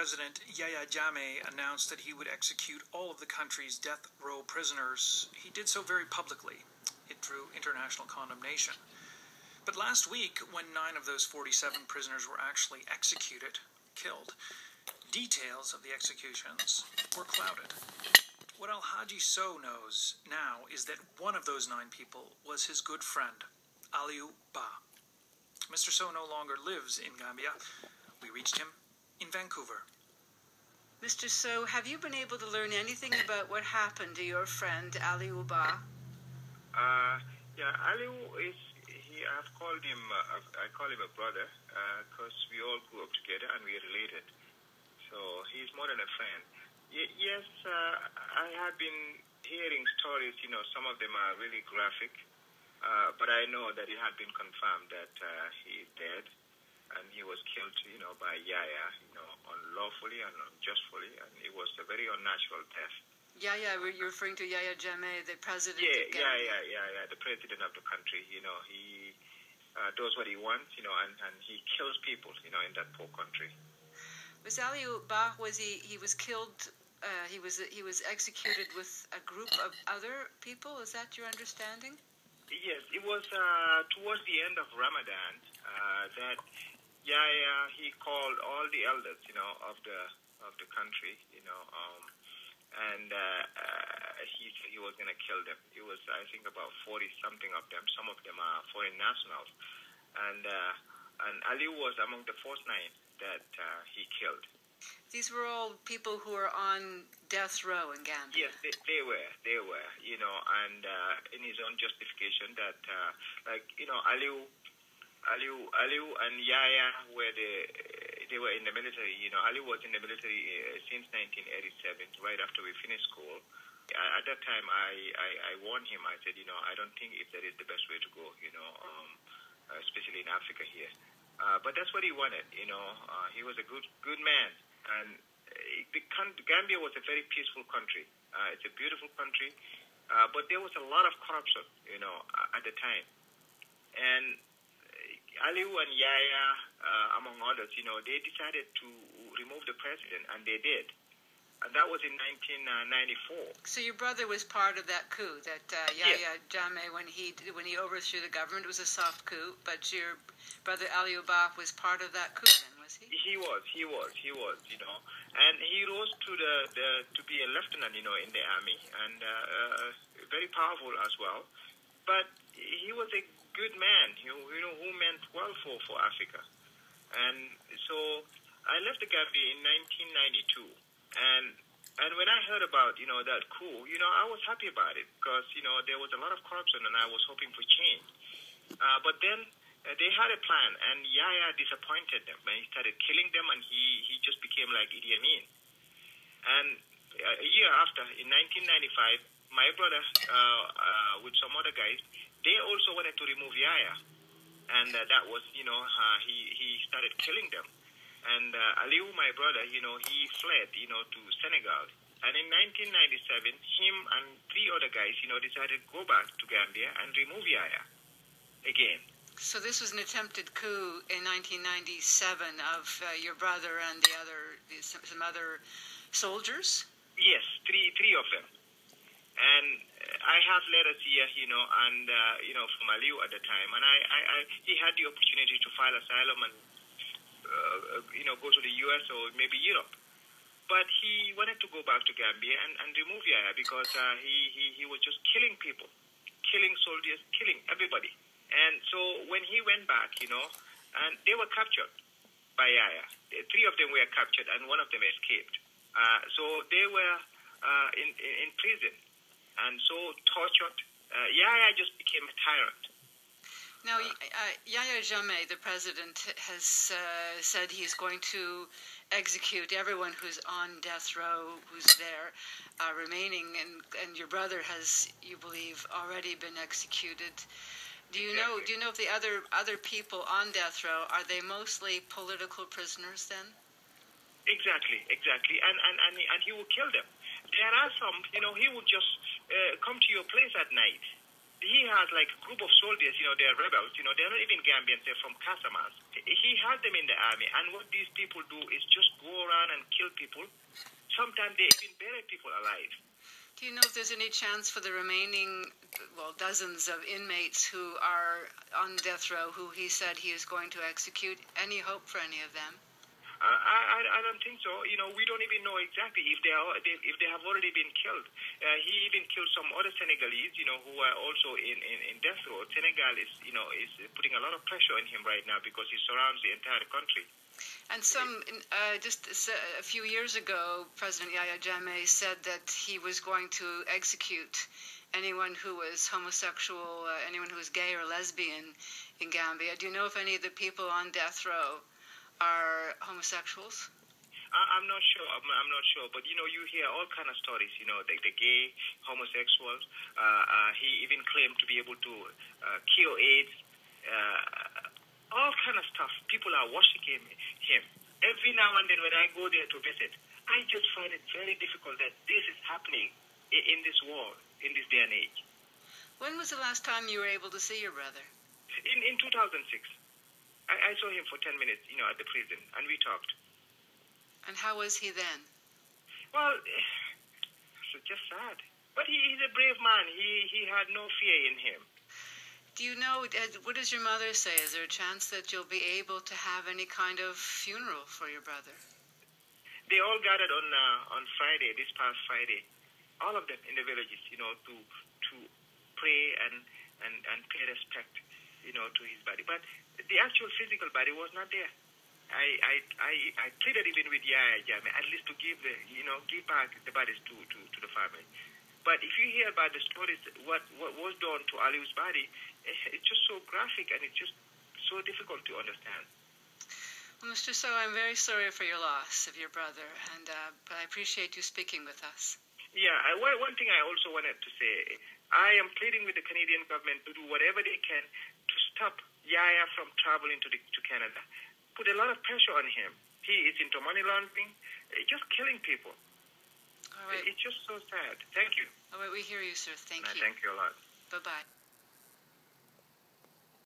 President Yaya Jammeh announced that he would execute all of the country's death row prisoners, he did so very publicly. It drew international condemnation. But last week, when 9 of those 47 prisoners were actually executed, killed, details of the executions were clouded. What Al-Haji Sow knows now is that one of those 9 people was his good friend, Alieu Bah. Mr. Sow no longer lives in Gambia. We reached him in Vancouver. Mr. Sow, have you been able to learn anything about what happened to your friend Alieu Bah? Yeah, Alieu is, I call him a brother, because we all grew up together and we are related. So he's more than a friend. Yes, I have been hearing stories, some of them are really graphic, but I know that it had been confirmed that he is dead, and he was killed, by Yaya, unlawfully and unjustly, and it was a very unnatural death. Yaya, you're referring to Yaya Jammeh, the president of Gambia? Gambia. The president of the country, he does what he wants, and he kills people, in that poor country. Was Alieu Bah, he was killed, he was executed with a group of other people? Is that your understanding? Yes, it was towards the end of Ramadan that Yaya, he called all the elders, of the country, and he said he was going to kill them. It was, I think, about 40-something of them. Some of them are foreign nationals, and Alieu was among the first 9 that he killed. These were all people who were on death row in Gambia. Yes, they were, and in his own justification that, Alieu and Yaya they were in the military. Alieu was in the military since 1987, right after we finished school. At that time, I warned him. I said, I don't think if that is the best way to go, especially in Africa here. But that's what he wanted. He was a good man. And Gambia was a very peaceful country. It's a beautiful country, but there was a lot of corruption, at the time. And Alieu and Yaya, among others, they decided to remove the president, and they did. And that was in 1994. So your brother was part of that coup, that Yaya Jammeh, when he overthrew the government, it was a soft coup, but your brother Alieu Bah was part of that coup then, was he? He was, and he rose to be a lieutenant, in the army, and very powerful as well. But he was a good man, who meant well for Africa. And so I left the Gambia in 1992. And when I heard about, that coup, I was happy about it because, there was a lot of corruption and I was hoping for change. But then they had a plan and Yaya disappointed them and he started killing them and he just became like Idi Amin. And a year after, in 1995, my brother, with some other guys, they also wanted to remove Yaya. And that was, he started killing them. And Alieu, my brother, he fled, to Senegal. And in 1997, him and 3 other guys, decided to go back to Gambia and remove Yaya again. So this was an attempted coup in 1997 of your brother and some other soldiers? Yes, three of them. And I have letters here, and, from Alieu at the time. And he had the opportunity to file asylum and go to the US or maybe Europe. But he wanted to go back to Gambia and remove Yaya because he was just killing people, killing soldiers, killing everybody. And so when he went back, and they were captured by Yaya. 3 of them were captured and 1 of them escaped. So they were in prison and so tortured. Yaya just became a tyrant. Now, Yaya Jammeh, the president, has said he's going to execute everyone who's on death row, who's there, remaining, and your brother has, you believe, already been executed. Do you know if the other people on death row, are they mostly political prisoners then? Exactly, and he will kill them. There are some, he will just come to your place at night. He has like a group of soldiers, they're rebels, they're not even Gambians, they're from Casamas. He had them in the army, and what these people do is just go around and kill kill people. Sometimes they even bury people alive. Do you know if there's any chance for the remaining, dozens of inmates who are on death row, who he said he is going to execute? Any hope for any of them? I don't think so. We don't even know exactly if they have already been killed. He even killed some other Senegalese, who are also in death row. Senegal is putting a lot of pressure on him right now because he surrounds the entire country. And just a few years ago, President Yaya Jammeh said that he was going to execute anyone who was homosexual, anyone who was gay or lesbian in Gambia. Do you know if any of the people on death row are homosexuals? I'm not sure. I'm not sure. But, you hear all kind of stories, the gay, homosexuals. He even claimed to be able to cure AIDS. All kind of stuff. People are worshiping him. Every now and then when I go there to visit, I just find it very difficult that this is happening in this world, in this day and age. When was the last time you were able to see your brother? In 2006. I saw him for 10 minutes, at the prison, and we talked. And how was he then? Well, it's just sad. But he's a brave man. He had no fear in him. Do you know, what does your mother say? Is there a chance that you'll be able to have any kind of funeral for your brother? They all gathered on Friday, this past Friday. All of them in the villages, to pray and pay respect, to his body. But the actual physical body was not there. I pleaded even with Yaya Jammeh, at least to give back the bodies to the family. But if you hear about the stories, what was done to Alieu's body, it's just so graphic and it's just so difficult to understand. Well, Mr. So, I'm very sorry for your loss of your brother, but I appreciate you speaking with us. Yeah, one thing I also wanted to say, I am pleading with the Canadian government to do whatever they can to stop Yaya from traveling to Canada. Put a lot of pressure on him. He is into money laundering, just killing people. All right. It's just so sad. Thank you. All right, we hear you, sir. Thank you. Thank you a lot. Bye-bye.